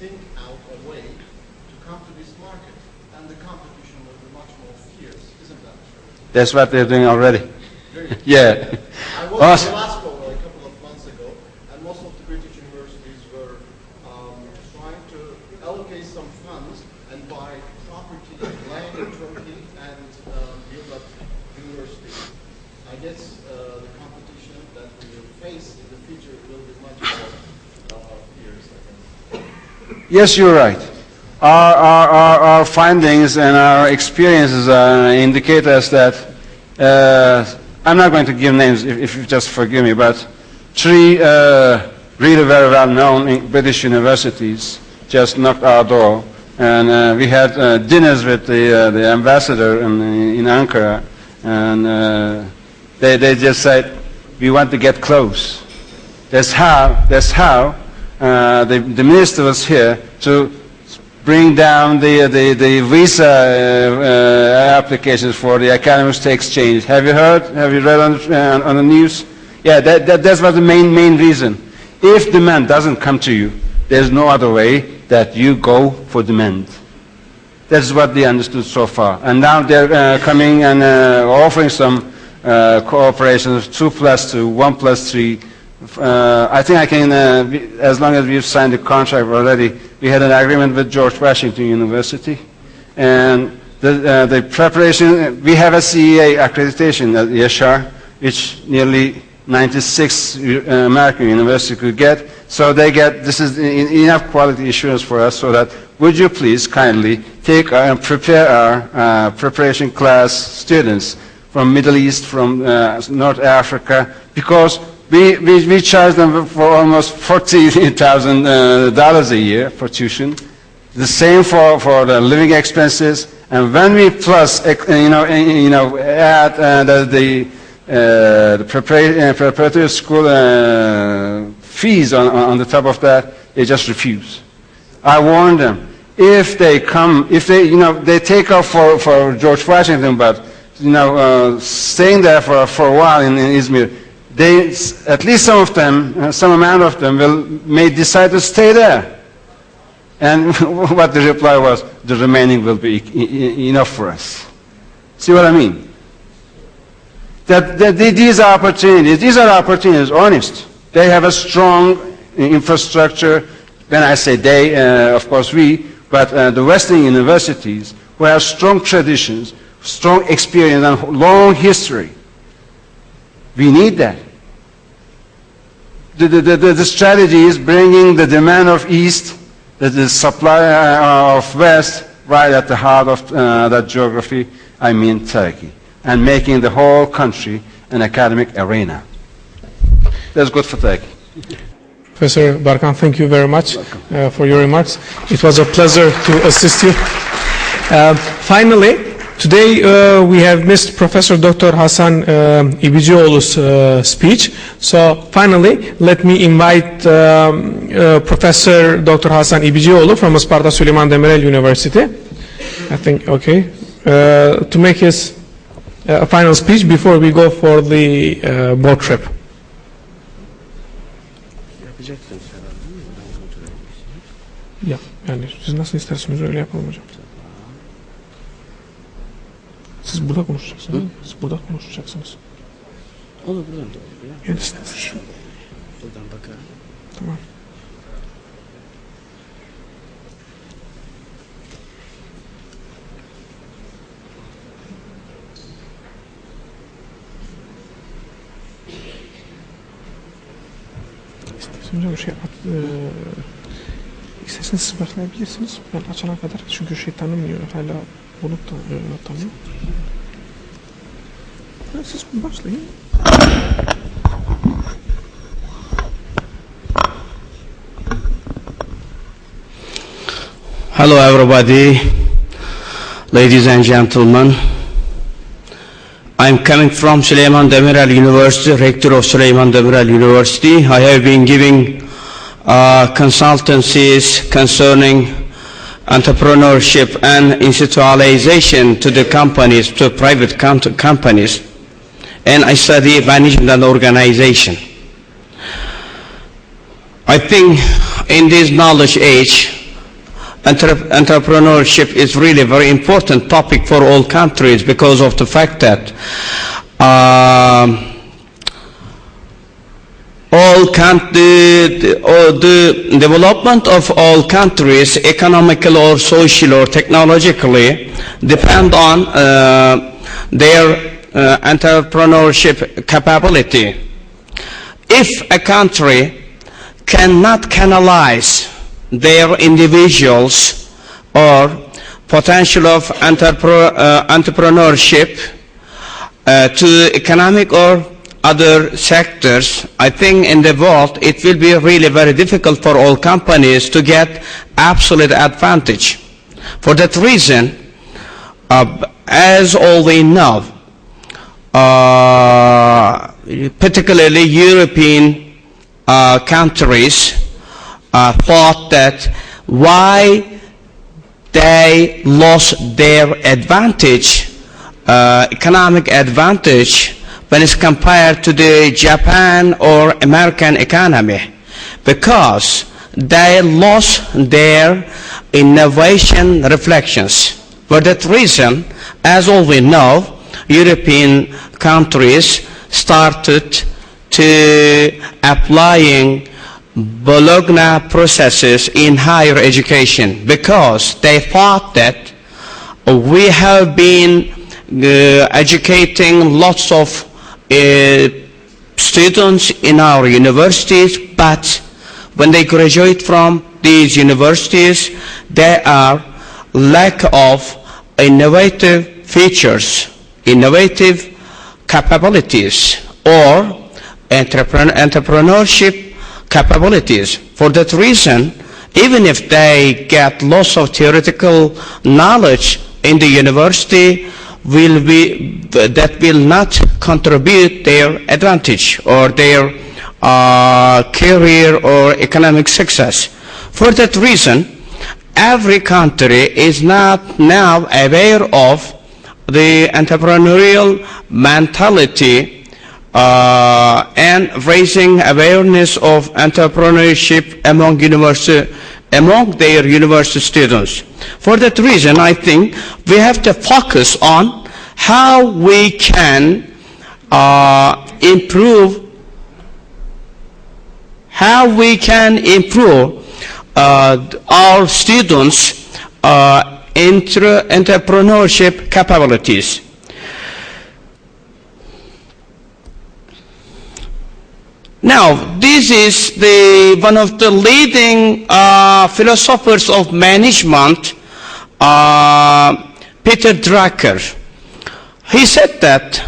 think out a way to come to this market, and the competition will be much more fierce, isn't that true? That's what they're doing already. Yeah. I was in Glasgow a couple of months ago, and most of the British universities were trying to allocate some funds and buy property, land in Turkey, and build up universities. I guess the competition that we will face in the future will be much more fierce, I guess. Yes, you're right. Our findings and our experiences indicate us that I'm not going to give names if you just forgive me, but 3 really very well-known British universities just knocked our door, and we had dinners with the ambassador in Ankara, and they just said, we want to get close. That's how the minister was here to bring down the visa applications for the academics to exchange. Have you heard? Have you read on the news? Yeah, that's what the main reason. If demand doesn't come to you, there's no other way that you go for demand. That's what they understood so far. And now they're coming and offering some cooperation of 2+2, 1+3. I think I can, as long as we've signed the contract already, we had an agreement with George Washington University, and the preparation, we have a CEA accreditation at Yasar, which nearly 96 American universities could get, so they get, this is enough quality assurance for us, so that, would you please kindly take and prepare our preparation class students from Middle East, from North Africa, because we charge them for almost $40,000 a year for tuition. The same for the living expenses. And when we plus, add the preparatory school fees on the top of that, they just refuse. I warn them. If they come, they take off for George Washington, but staying there for a while in Izmir, at least some of them, some amount of them may decide to stay there. And what the reply was, the remaining will be enough for us. See what I mean? These are opportunities, honest. They have a strong infrastructure. When I say they, of course we, but the Western universities who have strong traditions, strong experience, and long history. We need that. The strategy is bringing the demand of East, the supply of West, right at the heart of that geography, I mean Turkey, and making the whole country an academic arena. That's good for Turkey. Professor Barkan, thank you very much for your remarks. It was a pleasure to assist you. Finally, today we have missed Prof.Dr. Hasan Ibicioglu's speech. So finally, let me invite Prof.Dr. Hasan Ibicioglu from Isparta Suleyman Demirel University, I think, okay, to make his final speech before we go for the boat trip. Ya, yani siz nasıl isterseniz öyle yapalım hocam. Siz burada konuşacaksınız. Siz burada konuşacaksınız. Olur, buradan da olur ya. Yani Buradan bakarım. Tamam. Hocam isterseniz siz başlayabilirsiniz. Ben açana kadar. Çünkü tanımıyor. Hala bunu tanıyor. Siz başlayın. Hello everybody, ladies and gentlemen. I'm coming from Suleyman Demirel University, Rector of Suleyman Demirel University. I have been giving consultancies concerning entrepreneurship and institutionalization to the companies, to private companies, and I study management and organization. I think in this knowledge age, entrepreneurship is really a very important topic for all countries because of the fact that the development of all countries, economically or socially or technologically, depend on their entrepreneurship capability. If a country cannot canalize their individuals or potential of entrepreneurship to economic or other sectors, I think in the world it will be really very difficult for all companies to get absolute advantage. For that reason, as all we know, particularly European countries thought that why they lost their advantage, economic advantage, when it's compared to the Japan or American economy, because they lost their innovation reflections. For that reason, as all we know, European countries started to applying Bologna processes in higher education because they thought that we have been educating lots of students in our universities, but when they graduate from these universities, there are lack of innovative features, innovative capabilities, or entrepreneurship capabilities. For that reason, even if they get lots of theoretical knowledge in the university, that will not contribute their advantage or their career or economic success. For that reason, every country is not now aware of the entrepreneurial mentality and raising awareness of entrepreneurship among their university students. For that reason, I think we have to focus on how we can improve our students' entrepreneurship capabilities. Now, this is one of the leading philosophers of management, Peter Drucker. He said that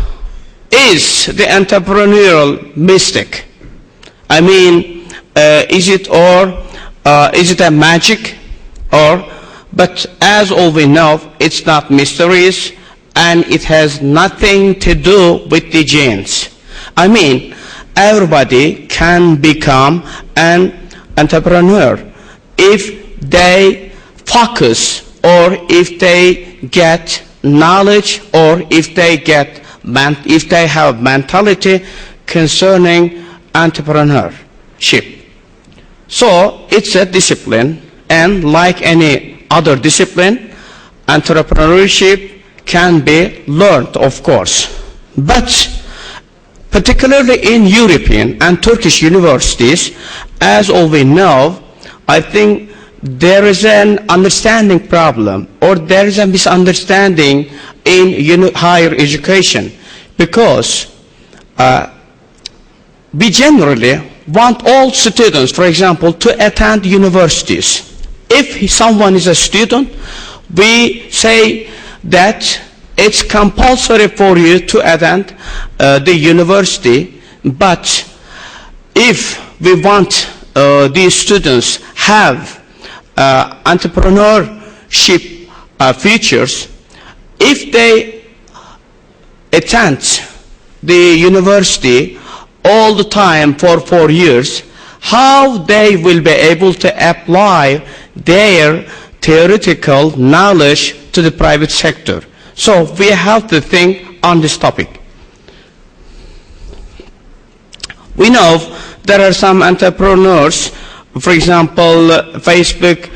is the entrepreneurial mystic. I mean, is it a magic? But as all we know, it's not mysterious, and it has nothing to do with the genes. I mean, everybody can become an entrepreneur if they focus, or if they get knowledge, or if they have mentality concerning entrepreneurship. So it's a discipline, and like any other discipline, entrepreneurship can be learned, of course. But particularly in European and Turkish universities, as all we know, I think there is an understanding problem, or there is a misunderstanding in higher education, because we generally want all students, for example, to attend universities. If someone is a student, we say that it's compulsory for you to attend the university, but if we want these students have entrepreneurship features, if they attend the university all the time for 4 years, how they will be able to apply their theoretical knowledge to the private sector. So we have to think on this topic. We know there are some entrepreneurs, for example, Facebook,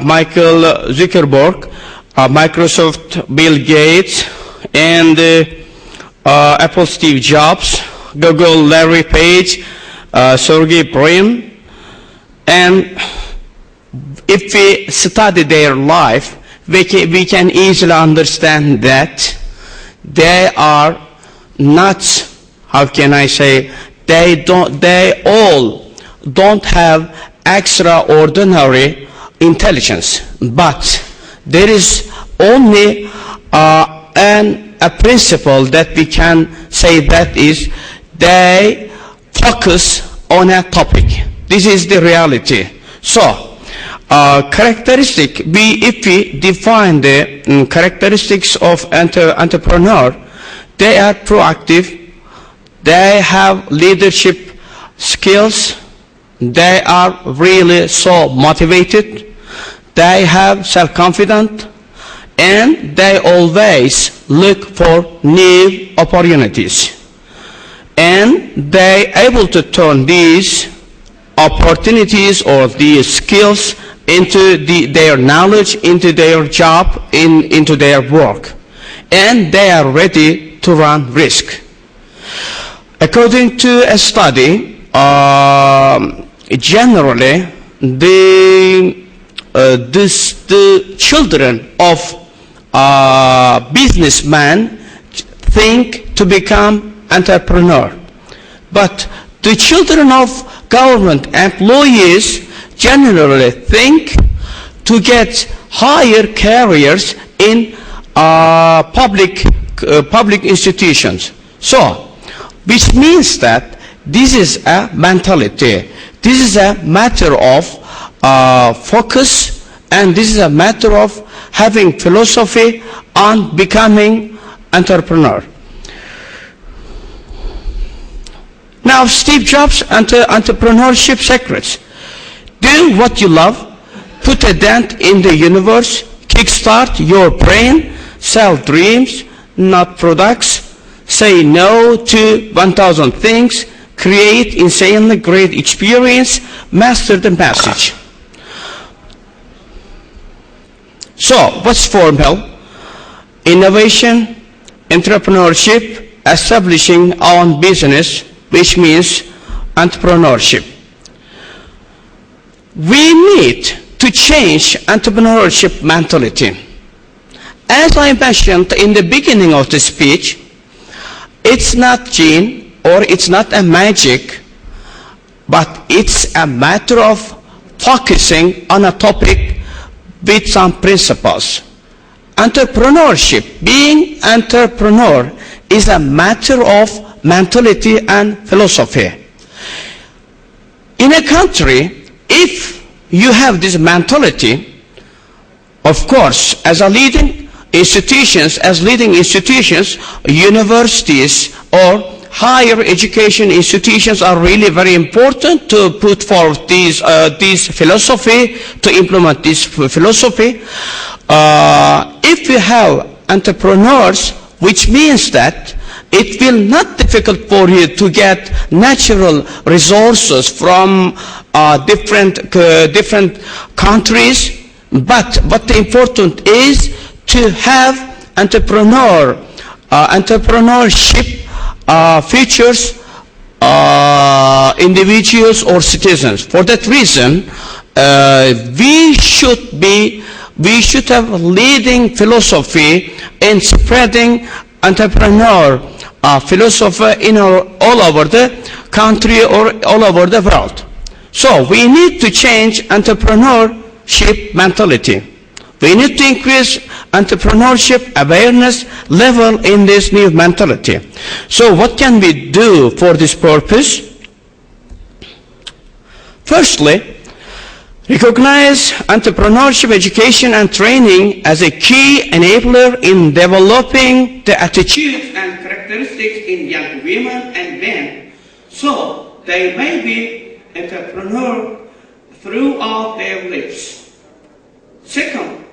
Michael Zuckerberg, Microsoft, Bill Gates, and Apple Steve Jobs, Google Larry Page, Sergey Brin, and if we study their life, we can easily understand that they are not, how can I say, they all don't have extraordinary intelligence, but there is only a principle that we can say, that is, they focus on a topic. This is the reality. So, characteristic, if we define the characteristics of entrepreneur, they are proactive, they have leadership skills, they are really so motivated, they have self-confidence, and they always look for new opportunities. And they are able to turn these opportunities or these skills into their knowledge, into their job, into their work. And they are ready to run risk. According to a study, generally, the children of businessmen think to become entrepreneur. But the children of government employees generally think to get higher careers in public institutions. So, which means that this is a mentality. This is a matter of focus, and this is a matter of having philosophy on becoming entrepreneur. Now, Steve Jobs' entrepreneurship secrets. Do what you love, put a dent in the universe, kickstart your brain, sell dreams, not products, say no to 1,000 things, create insanely great experience, master the message. So, what's formal? Innovation, entrepreneurship, establishing our own business, which means entrepreneurship. We need to change entrepreneurship mentality. As I mentioned in the beginning of the speech, it's not gene or it's not a magic, but it's a matter of focusing on a topic with some principles. Entrepreneurship, being entrepreneur, is a matter of mentality and philosophy. In a country, if you have this mentality, of course, as leading institutions, universities or higher education institutions are really very important to put forth this philosophy, to implement this philosophy. If you have entrepreneurs, which means that it will not difficult for you to get natural resources from different countries, but what the important is to have entrepreneurship features, individuals or citizens. For that reason, we should have leading philosophy in spreading entrepreneur philosophy in all over the country or all over the world. So we need to change entrepreneurship mentality. We need to increase entrepreneurship awareness level in this new mentality. So what can we do for this purpose? Firstly, recognize entrepreneurship education and training as a key enabler in developing the attitudes and characteristics in young women and men, so they may be entrepreneurs throughout their lives. Second,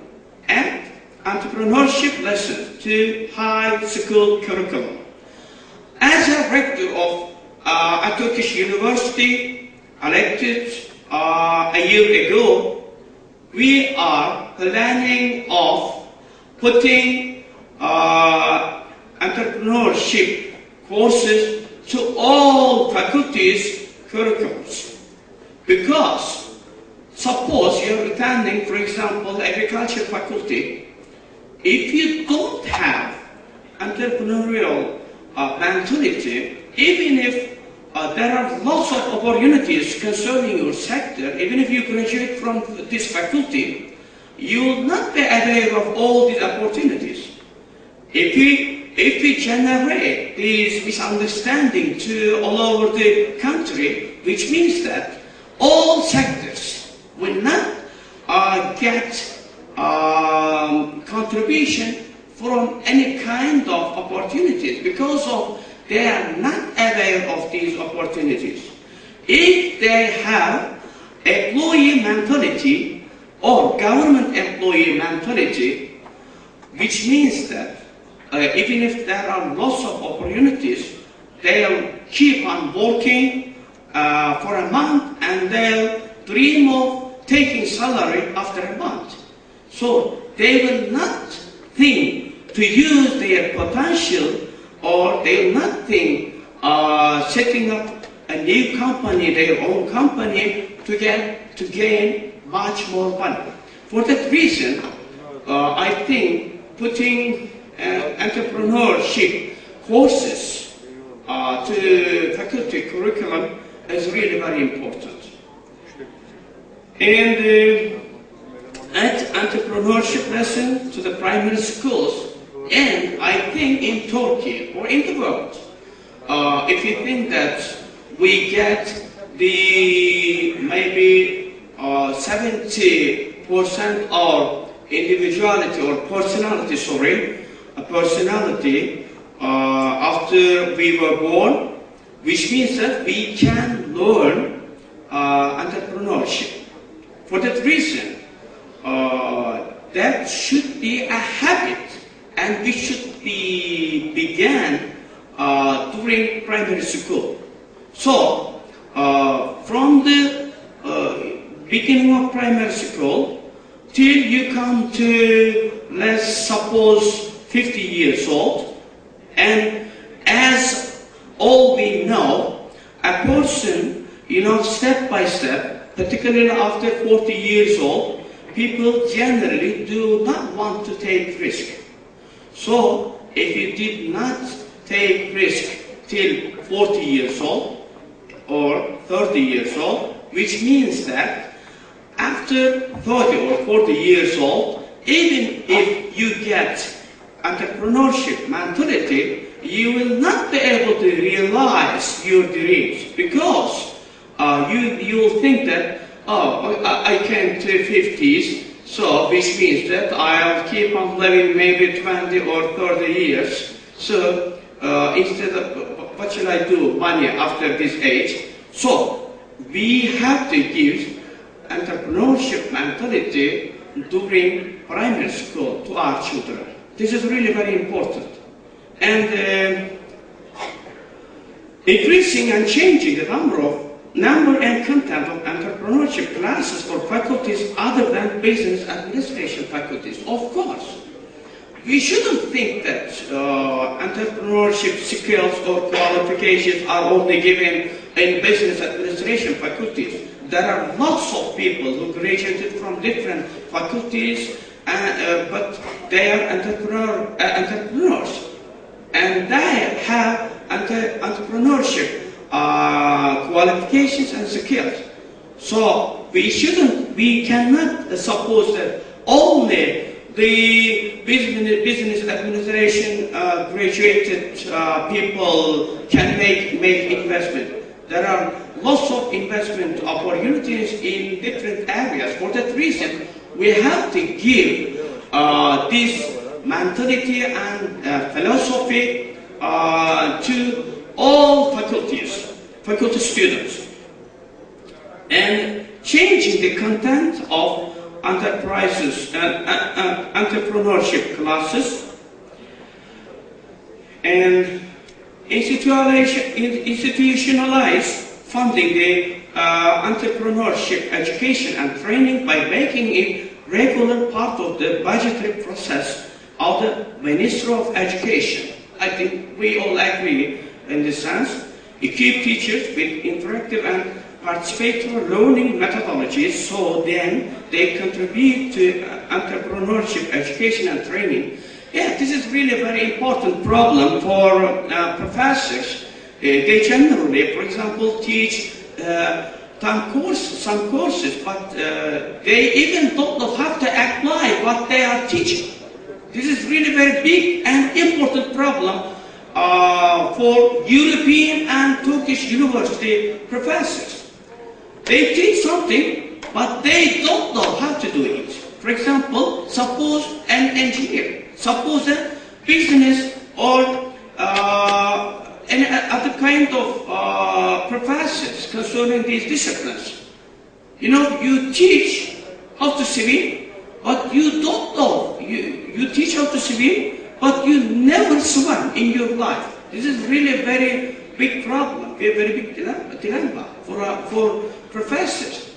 add entrepreneurship lessons to high school curriculum. As a rector of a Turkish university elected a year ago, we are planning of putting entrepreneurship courses to all faculties curriculums. Because suppose you're attending, for example, agriculture faculty, if you don't have entrepreneurial mentality, even if there are lots of opportunities concerning your sector, even if you graduate from this faculty, you will not be aware of all these opportunities. If we generate this misunderstanding to all over the country, which means that all sectors will not get contribution from any kind of opportunities because of they are not aware of these opportunities. If they have employee mentality or government employee mentality, which means that even if there are lots of opportunities, they'll keep on working for a month and they'll dream of taking salary after a month. So they will not think to use their potential, or they will not think setting up a new company, their own company, to gain much more money. For that reason, I think putting entrepreneurship courses to faculty curriculum is really very important. And add entrepreneurship lesson to the primary schools. And I think in Turkey or in the world, if you think that we get the maybe 70% of individuality or personality after we were born, which means that we can learn entrepreneurship. For that reason, that should be a habit, and we should begin during primary school. So, from the beginning of primary school till you come to, let's suppose, 50 years old, and as all we know, a person, step by step, particularly after 40 years old, people generally do not want to take risk. So, if you did not take risk till 40 years old or 30 years old, which means that after 30 or 40 years old, even if you get entrepreneurship mentality, you will not be able to realize your dreams, because you will think that, I came to 50s, so which means that I'll keep on living maybe 20 or 30 years. So instead of, what shall I do money after this age? So we have to give entrepreneurship mentality during primary school to our children. This is really very important. And increasing and changing the number and content of entrepreneurship classes for faculties other than business administration faculties. Of course, we shouldn't think that entrepreneurship skills or qualifications are only given in business administration faculties. There are lots of people who graduated from different faculties, but they are entrepreneurs, and they have entrepreneurship qualifications and skills. So we cannot suppose that only the business administration graduated people can make investment. There are lots of investment opportunities in different areas. For that reason, we have to give this mentality and philosophy to all faculty students, and changing the content of enterprises and entrepreneurship classes, and institutionalize funding the entrepreneurship education and training by making it regular part of the budgetary process of the Ministry of Education. I think we all agree in this sense. Equip teachers with interactive and participatory learning methodologies so then they contribute to entrepreneurship education and training. Yeah, this is really a very important problem for professors. They generally, for example, teach some courses, but they even don't know how to apply what they are teaching. This is really very big and important problem for European and Turkish university professors. They teach something, but they don't know how to do it. For example, suppose an engineer, suppose a business or any other kind of professors concerning these disciplines. You know, you teach how to swim, but you don't know. You teach how to swim, but you never swam in your life. This is really a very big problem, a very big dilemma for professors.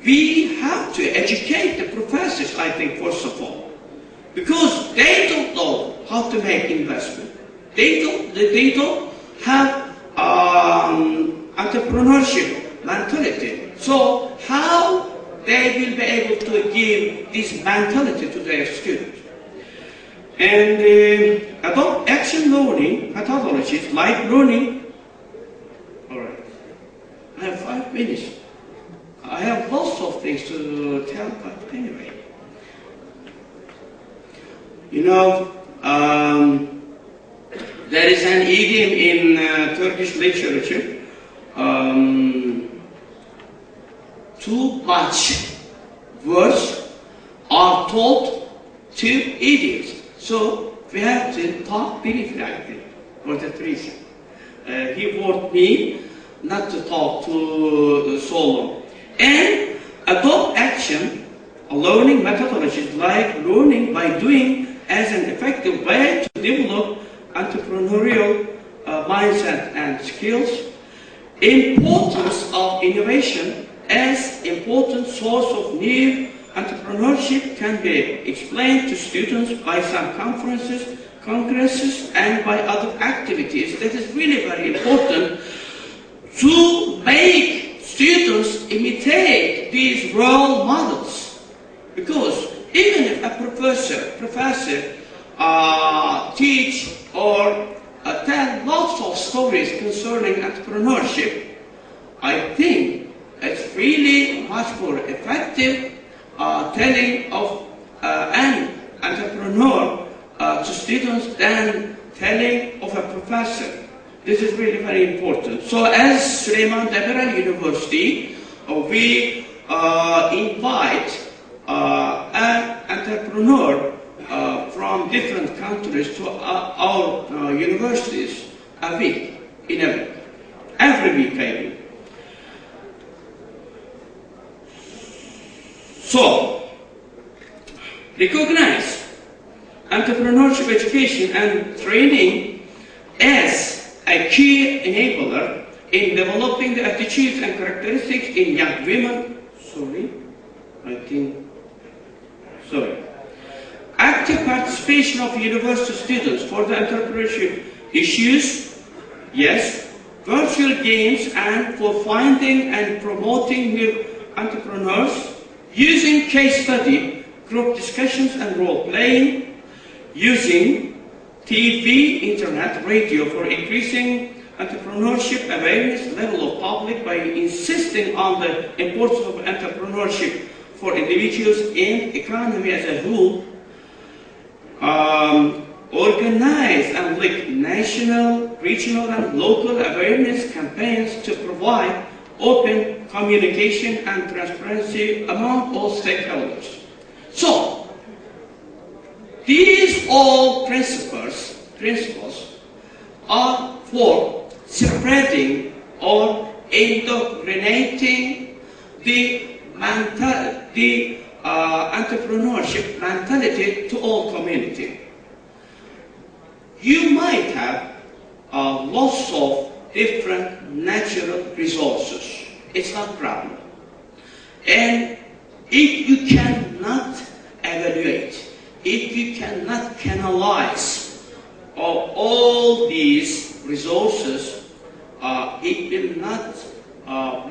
We have to educate the professors, I think, first of all, because they don't know how to make investment. They don't have entrepreneurship mentality. So how they will be able to give this mentality to their students? And adopt action learning methodologies like learning. All right, I have 5 minutes. I have lots of things to tell, but anyway. You know, there is an idiom in Turkish literature, too much words are told to idiots. So we have to talk briefly, I think, for that reason. He warned me not to talk too so long. And adopt action, learning methodologies like learning by doing as an effective way to develop entrepreneurial mindset and skills. Importance of innovation as important source of new entrepreneurship can be explained to students by some congresses, and by other activities. That is really very important to make students imitate these role models. Because even if a professor teach or tell lots of stories concerning entrepreneurship, I think it's really much more effective telling of an entrepreneur to students than telling of a professor. This is really very important. So as Suleyman Demirel University, we invite an entrepreneur from different countries to our universities a week, every week maybe. So, recognize entrepreneurship education and training as a key enabler in developing the attitudes and characteristics in young women. Active participation of university students for the entrepreneurship issues, yes. Virtual games and for finding and promoting new entrepreneurs, using case study, group discussions and role playing, using TV, internet, radio for increasing entrepreneurship awareness level of public by insisting on the importance of entrepreneurship for individuals and economy as a whole. Organize and link national, regional and local awareness campaigns to provide open communication and transparency among all stakeholders. So, these all principles are for spreading or indoctrinating the entrepreneurship mentality to all community. You might have lots of different natural resources. It's not a problem. And if you cannot evaluate, if you cannot canalize all these resources, it will not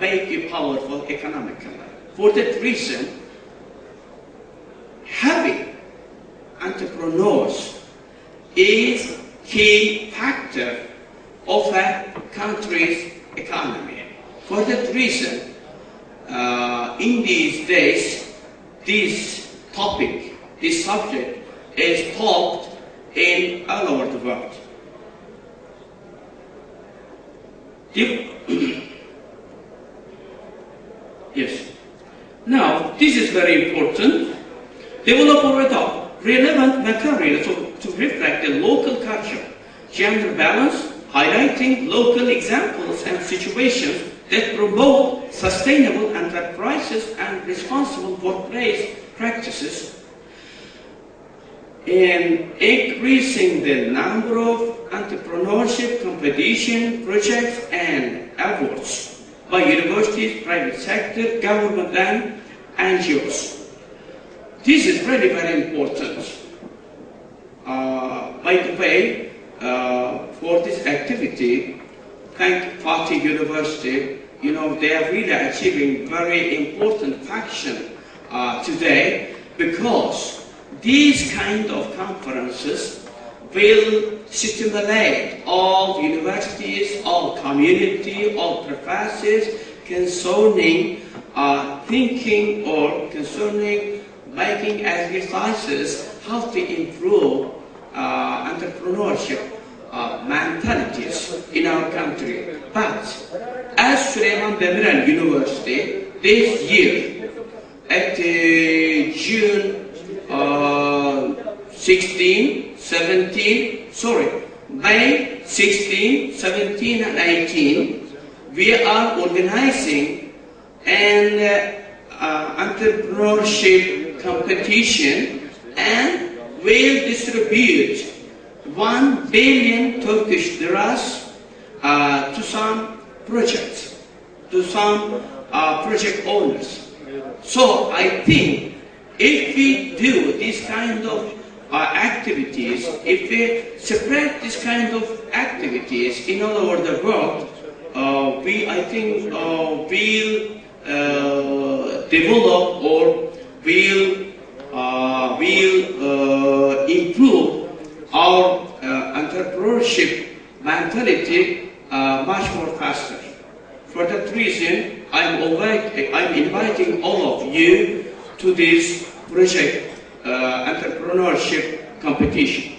make you powerful economically. For that reason, having entrepreneurs is key factor of a country's economy. For that reason, in these days, this topic, this subject is taught in all over the world. Yes. Now, this is very important. Develop relevant material to reflect the local culture, gender balance, highlighting local examples and situations that promote sustainable enterprises and responsible workplace practices, and increasing the number of entrepreneurship competition projects and awards by universities, private sector, government and NGOs. This is really very important. By the way, for this activity, thank Fatih University. You know, they are really achieving very important function today, because these kind of conferences will stimulate all universities, all community, all professors concerning thinking or concerning making exercises how to improve entrepreneurship mentalities in our country. But as Suleyman Demirel University, this year, at June 16, 17, May 16, 17 and 18, we are organizing an entrepreneurship competition and will distribute 1 billion Turkish liras to some projects, to some project owners. So I think if we do this kind of activities, if we spread this kind of activities in all over the world, I think will develop or will improve our entrepreneurship mentality much more faster. For that reason, I'm inviting all of you to this project entrepreneurship competition.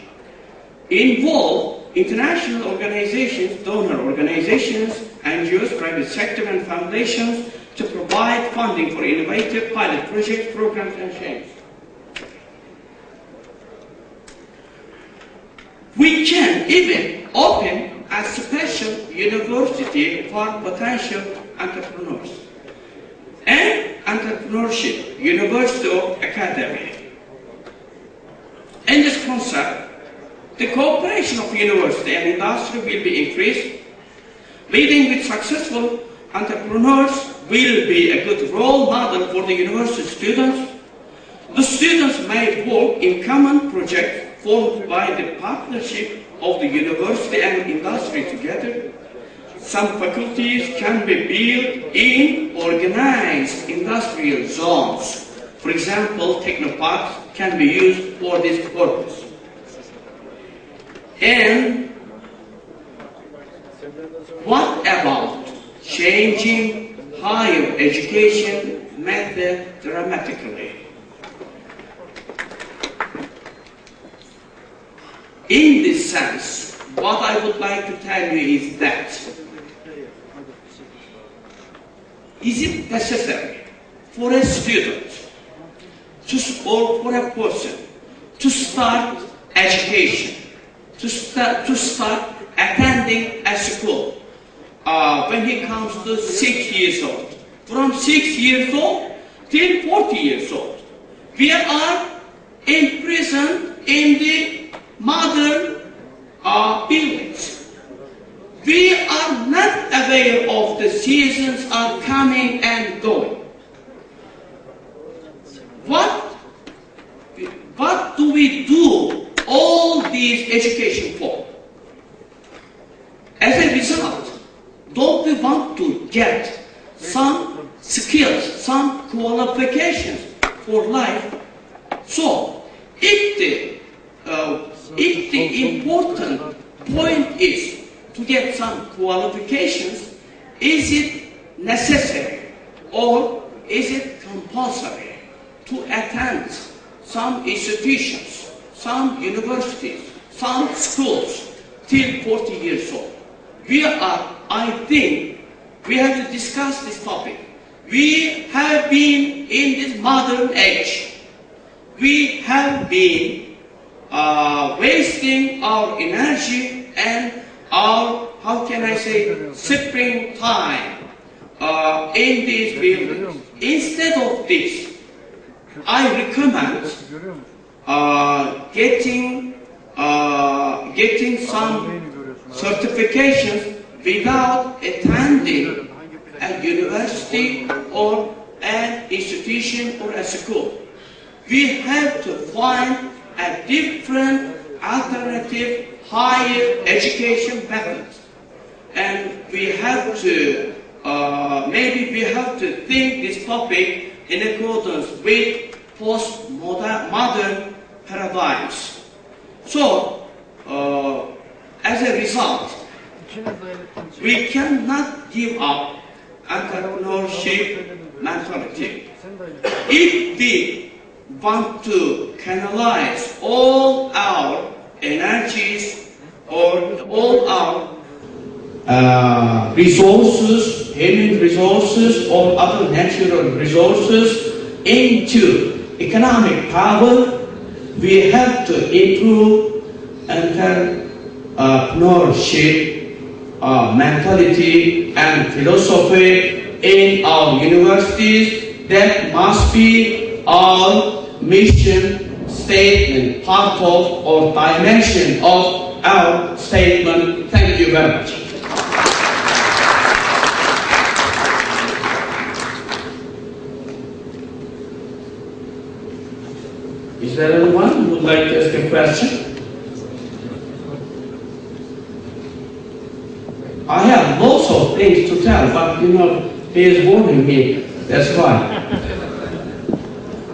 Involve international organizations, donor organizations, NGOs, private sector and foundations to provide funding for innovative pilot projects, programs and change. We can even open a special university for potential entrepreneurs. And entrepreneurship, University of Academy. In this concept, the cooperation of university and industry will be increased. Leading with successful entrepreneurs will be a good role model for the university students. The students may work in common projects formed by the partnership of the university and industry together. Some faculties can be built in organized industrial zones. For example, technoparks can be used for this purpose. And what about changing higher education method dramatically? In this sense, what I would like to tell you is that, is it necessary for a student or for a person to start education, to start attending a school when he comes to 6 years old? From 6 years old till 40 years old. We are imprisoned in the modern buildings. We are not aware of the seasons are coming and going. What do we do all these education for? As a result, don't we want to get some skills, some qualifications for life? So, if the important point is to get some qualifications, is it necessary or is it compulsory to attend some institutions, some universities, some schools till 40 years old? I think we have to discuss this topic. We have been in this modern age. We have been wasting our energy and our, how can I say, spring time in these buildings. Instead of this, I recommend getting some certifications without attending a university or an institution or a school. We have to find a different alternative higher education method. And we have to, maybe we have to think this topic in accordance with post-modern paradigms. So, as a result, we cannot give up entrepreneurship mentality. If we want to canalize all our energies or all our resources, human resources or other natural resources into economic power, we have to improve entrepreneurship mentality and philosophy in our universities. That must be our mission statement, part of or dimension of our statement. Thank you very much. Is there anyone who would like to ask a question? I have lots of things to tell, but he is warning me. That's why.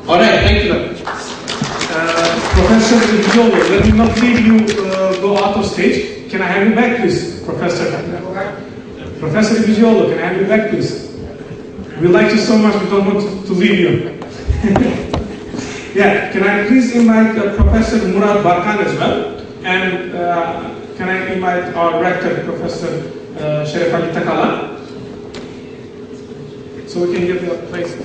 All right, thank you very much. Professor Ibicioglu, let me not leave you go out of stage. Can I have you back, please, Professor? Professor Ibicioglu, can I have you back, please? We like you so much, we don't want to leave you. Yeah, can I please invite Professor Murat Barkan as well? And can I invite our Rector, Professor Takala? So we can give a place to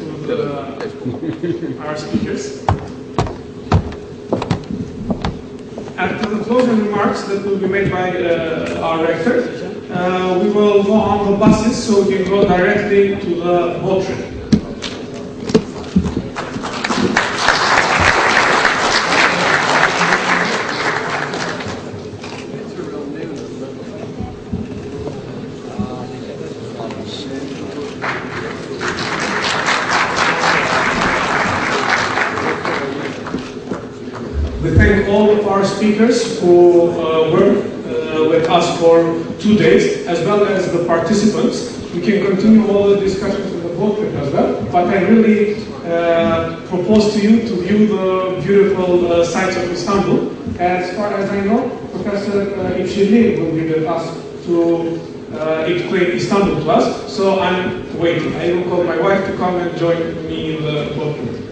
our speakers. After the closing remarks that will be made by our Rector, we will go on the buses so we can go directly to the boat trip. We thank all of our speakers who were with us for 2 days, as well as the participants. We can continue all the discussions in the boat trip as well, but I really propose to you to view the beautiful sights of Istanbul. As far as I know, Professor Ibicioglu will be with us to explain Istanbul to us, so I'm waiting. I will call my wife to come and join me in the boat trip.